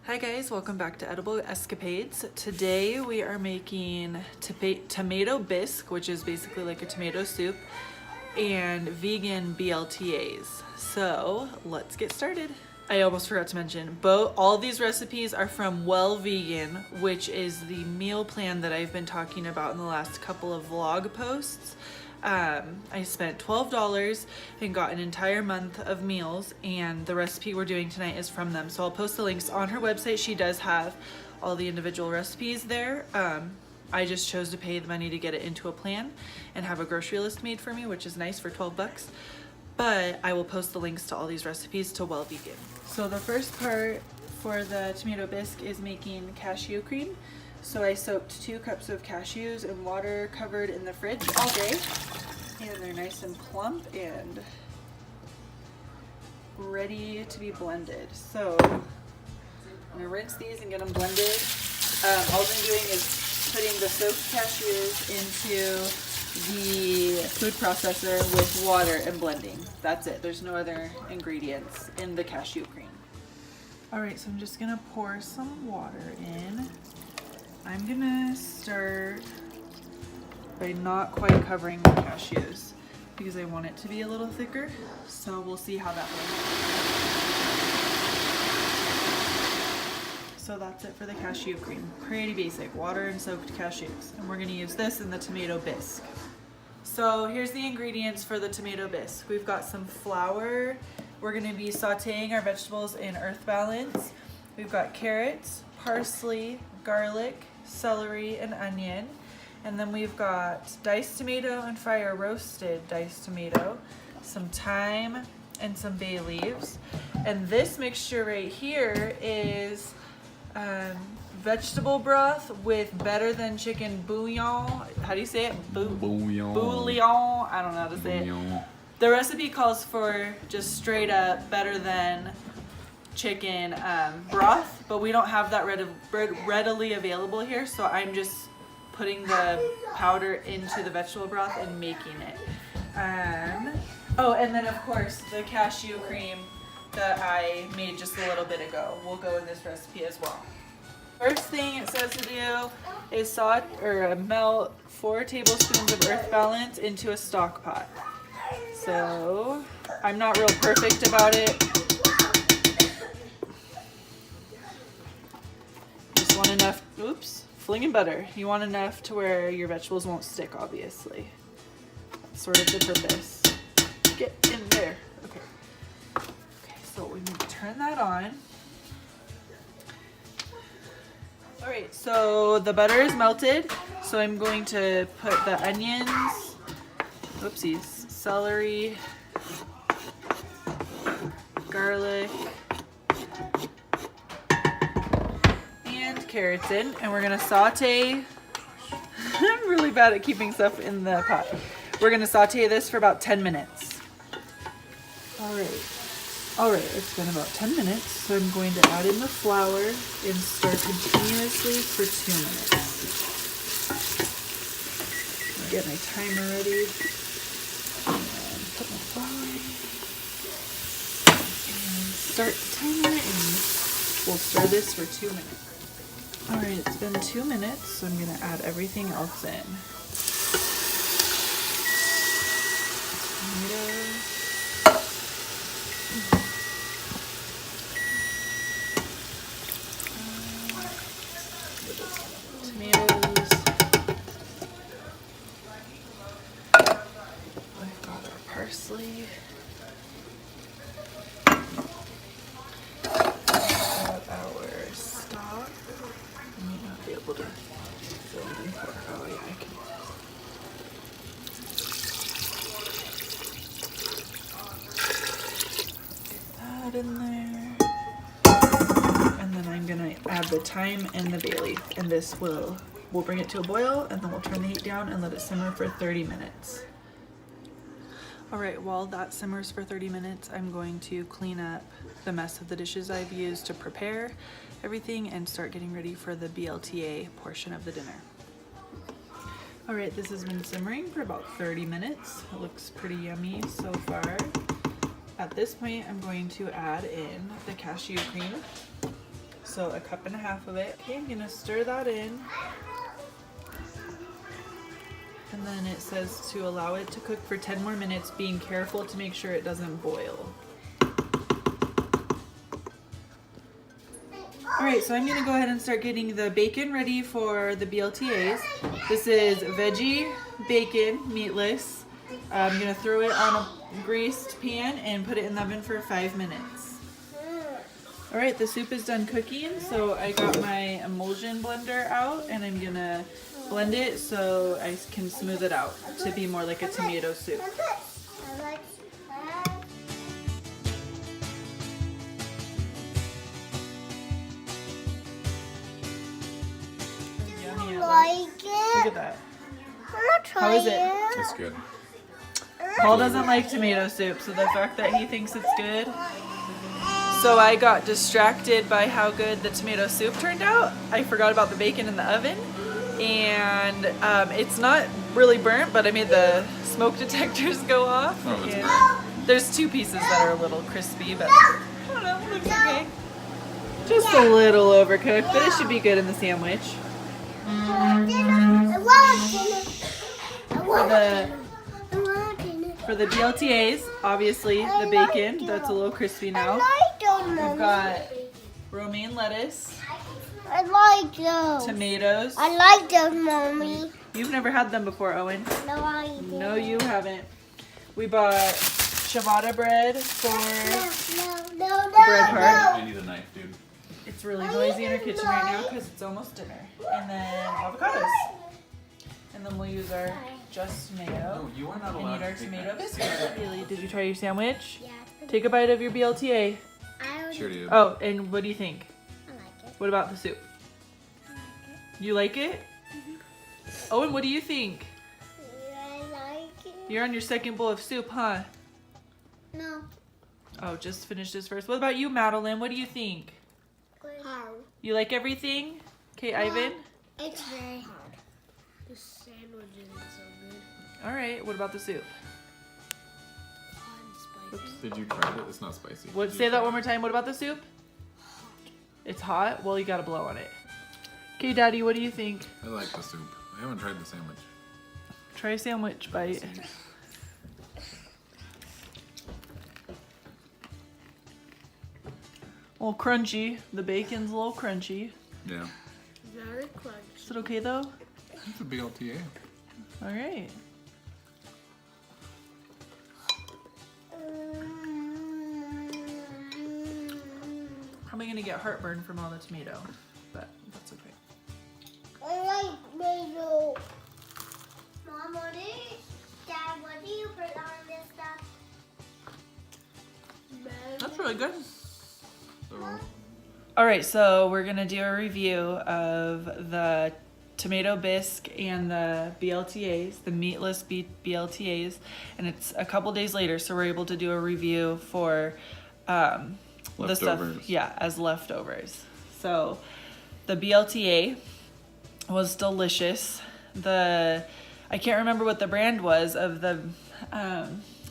Hi guys, welcome back to Edible Escapades. Today we are making tomato bisque, which is basically like a tomato soup, and vegan BLTAs. So let's get started. I almost forgot to mention, all of these recipes are from Well Vegan, which is the meal plan that I've been talking about in the last couple of vlog posts. I spent $12 and got an entire month of meals, and the recipe we're doing tonight is from them. So I'll post the links on her website. She does have all the individual recipes there. I just chose to pay the money to get it into a plan and have a grocery list made for me, which is nice for 12 bucks. But I will post the links to all these recipes to Well Vegan. So the first part for the tomato bisque is making cashew cream. So I soaked 2 cups of cashews in water covered in the fridge all day, and they're nice and plump and ready to be blended. So I'm gonna rinse these and get them blended. All I'm doing is putting the soaked cashews into the food processor with water and blending. That's it. There's no other ingredients in the cashew cream. All right, so I'm just gonna pour some water in. I'm gonna start by not quite covering the cashews because I want it to be a little thicker. So we'll see how that works. So that's it for the cashew cream. Pretty basic, water and soaked cashews. And we're gonna use this in the tomato bisque. So here's the ingredients for the tomato bisque. We've got some flour. We're gonna be sauteing our vegetables in earth balance. We've got carrots, parsley, garlic, celery, and onion. And then we've got diced tomato and fire roasted diced tomato, some thyme, and some bay leaves. And this mixture right here is vegetable broth with better than chicken bouillon. How do you say it? Bouillon. Bouillon. I don't know how to say it. The recipe calls for just straight up better than chicken broth, but we don't have that readily available here, so I'm just putting the powder into the vegetable broth and making it. Oh, and then of course the cashew cream that I made just a little bit ago will go in this recipe as well. First thing it says to do is melt 4 tablespoons of earth balance into a stock pot. So I'm not real perfect about it. Just want enough, flinging butter. You want enough to where your vegetables won't stick, obviously. That's sort of the purpose. Get in there. Okay. Okay, so we need to turn that on. All right, so the butter is melted. So I'm going to put the onions, celery, garlic, and carrots in, and we're gonna saute. I'm really bad at keeping stuff in the pot. We're gonna saute this for about 10 minutes. All right, it's been about 10 minutes, so I'm going to add in the flour and stir continuously for 2 minutes. Get my timer ready. And put my flour in. And start the timer, and we'll stir this for 2 minutes. All right, it's been 2 minutes, so I'm gonna add everything else in. Tomatoes. I've got our parsley. Our stock. I might not be able to film in for. Oh yeah, I can. Get that in there. And then I'm gonna add the thyme and the bay leaf, and this we'll bring it to a boil, and then we'll turn the heat down and let it simmer for 30 minutes. All right, while that simmers for 30 minutes, I'm going to clean up the mess of the dishes I've used to prepare everything and start getting ready for the BLTA portion of the dinner. All right, this has been simmering for about 30 minutes. It looks pretty yummy so far. At this point, I'm going to add in the cashew cream. So 1.5 cups of it. Okay, I'm gonna stir that in. And then it says to allow it to cook for 10 more minutes, being careful to make sure it doesn't boil. Alright, so I'm gonna go ahead and start getting the bacon ready for the BLTAs. This is veggie bacon, meatless. I'm gonna throw it on a greased pan and put it in the oven for 5 minutes. Alright, the soup is done cooking, so I got my emulsion blender out and I'm gonna blend it so I can smooth it out to be more like a tomato soup. Look at that. How is it? It's good. Paul doesn't like tomato soup, so the fact that he thinks it's good. So I got distracted by how good the tomato soup turned out. I forgot about the bacon in the oven, and it's not really burnt, but I made the smoke detectors go off. Oh, that's And there's 2 pieces that are a little crispy, but I don't know, looks okay. Just a little overcooked, but it should be good in the sandwich. For the BLTAs, obviously the bacon, that's a little crispy now. We've got romaine lettuce. I like those. Tomatoes. I like those, Mommy. You've never had them before, Owen. No, I didn't. No, you haven't. We bought ciabatta bread for No, bread part. I need a knife, dude. It's really noisy in our kitchen right now because it's almost dinner. And then avocados. And then we'll use our just mayo. No, you are not And allowed eat our to take tomato that. biscuit. Haley, did you try your sandwich? Yeah. Take a bite of your BLTA. Sure do. Oh, and what do you think? I like it. What about the soup? You like it? Owen, what do you think? I like it. You're on your second bowl of soup, huh? No. Oh, just finished this first. What about you, Madeline? What do you think? Hard. You like everything? Okay, Ivan? It's very hard. The sandwich isn't so good. All right, what about the soup? Hot and spicy. Did you try it? It's not spicy. What? Did Say you that try one more time. What about the soup? It's hot? Well, you gotta blow on it. Okay, Daddy, what do you think? I like the soup. I haven't tried the sandwich. Try a sandwich bite. A little crunchy. The bacon's a little crunchy. Yeah. Very crunchy. Is it okay though? It's a BLTA. All right. Probably gonna get heartburn from all the tomato, but that's okay. I like tomato. Mom, Dad, what do you put on this stuff? That's really good. So, All right, so we're gonna do a review of the tomato bisque and the BLTAs, the meatless BLTAs, and it's a couple days later, so we're able to do a review for the stuff, Leftovers. yeah, as leftovers. So the BLTA was delicious. I can't remember what the brand was of the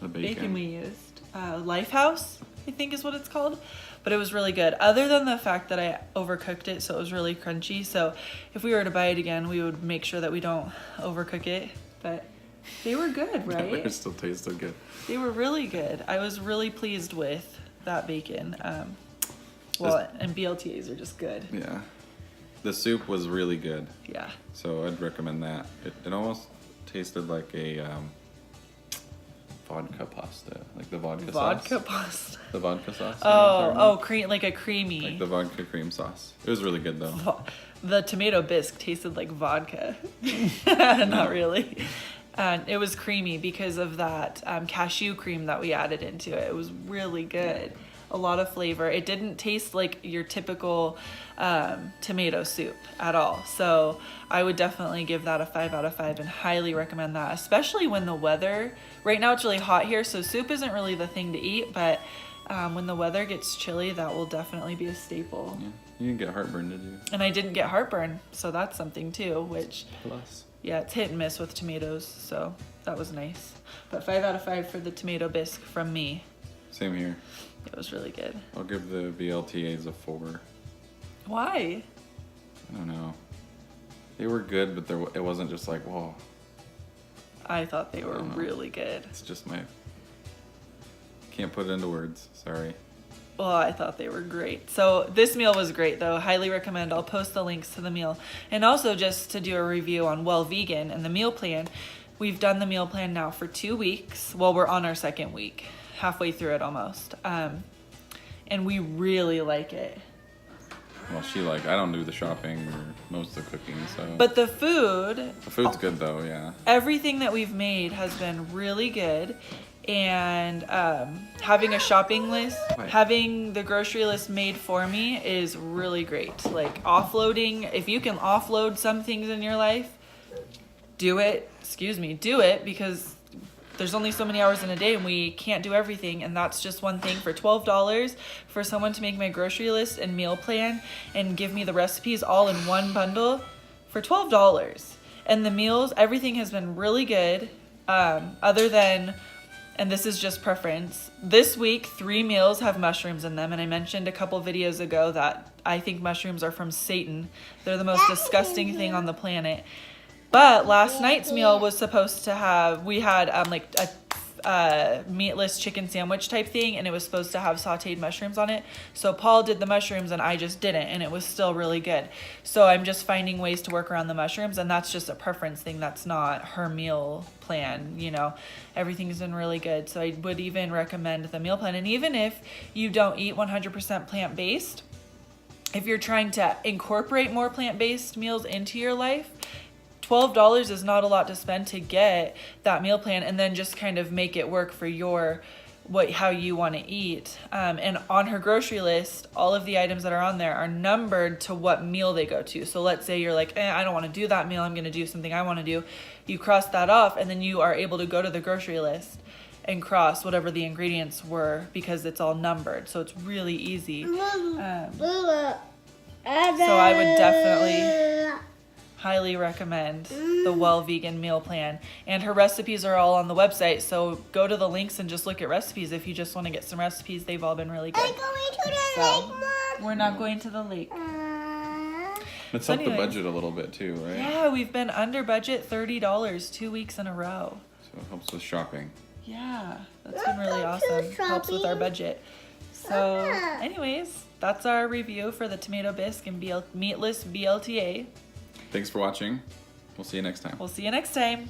bacon we used. Lifehouse, I think is what it's called. But it was really good. Other than the fact that I overcooked it, so it was really crunchy. So if we were to buy it again, we would make sure that we don't overcook it. But they were good, right? it still tasted good. They were really good. I was really pleased with that bacon. And BLTAs are just good. Yeah. The soup was really good. Yeah. So I'd recommend that. It almost tasted like a vodka pasta, like the vodka sauce. Vodka pasta. The vodka sauce. you know what I'm talking about? Cream, like a creamy. Like the vodka cream sauce. It was really good though. The tomato bisque tasted like vodka. Not really. And it was creamy because of that cashew cream that we added into it. It was really good. A lot of flavor. It didn't taste like your typical tomato soup at all. So I would definitely give that a 5 out of 5 and highly recommend that, especially when the weather, right now it's really hot here, so soup isn't really the thing to eat, but when the weather gets chilly, that will definitely be a staple. Yeah. You didn't get heartburn, did you? And I didn't get heartburn, so that's something too, which, Plus. yeah, it's hit and miss with tomatoes, so that was nice. But 5 out of 5 for the tomato bisque from me. Same here. It was really good. I'll give the BLTAs a 4. Why? I don't know. They were good, but it wasn't just like, whoa. I thought they were I don't know. really good. It's just can't put it into words. Sorry. Well, I thought they were great. So this meal was great though. Highly recommend. I'll post the links to the meal. And also just to do a review on Well Vegan and the meal plan. We've done the meal plan now for 2 weeks. Well, we're on our 2nd week, halfway through it almost. And we really like it. Well, I don't do the shopping or most of the cooking, so. But the food's good though, yeah. Everything that we've made has been really good. And having a shopping list, having the grocery list made for me is really great. Like offloading, if you can offload some things in your life, do it, because there's only so many hours in a day and we can't do everything. And that's just one thing. For $12 for someone to make my grocery list and meal plan and give me the recipes all in one bundle for $12. And the meals, everything has been really good. Other than, and this is just preference, this week 3 meals have mushrooms in them. And I mentioned a couple videos ago that I think mushrooms are from Satan. They're the most disgusting thing on the planet. But last night's meal was supposed to have, we had like a meatless chicken sandwich type thing, and it was supposed to have sauteed mushrooms on it. So Paul did the mushrooms and I just didn't, and it was still really good. So I'm just finding ways to work around the mushrooms, and that's just a preference thing. That's not her meal plan, you know. Everything's been really good. So I would even recommend the meal plan. And even if you don't eat 100% plant-based, if you're trying to incorporate more plant-based meals into your life, $12 is not a lot to spend to get that meal plan and then just kind of make it work for how you want to eat. And on her grocery list, all of the items that are on there are numbered to what meal they go to. So let's say you're like, I don't want to do that meal. I'm going to do something I want to do. You cross that off, and then you are able to go to the grocery list and cross whatever the ingredients were because it's all numbered. So it's really easy. So I would definitely highly recommend the Well Vegan meal plan, and her recipes are all on the website, so go to the links and just look at recipes if you just want to get some recipes. They've all been really good. I'm going to the lake, Mom. We're not going to the lake. It's So helped the anyways, budget a little bit too, right? Yeah, we've been under budget $30 2 weeks in a row. So it helps with shopping. Yeah, that's been really awesome. Helps with our budget. So anyways, that's our review for the tomato bisque and meatless BLTA. Thanks for watching. We'll see you next time. We'll see you next time.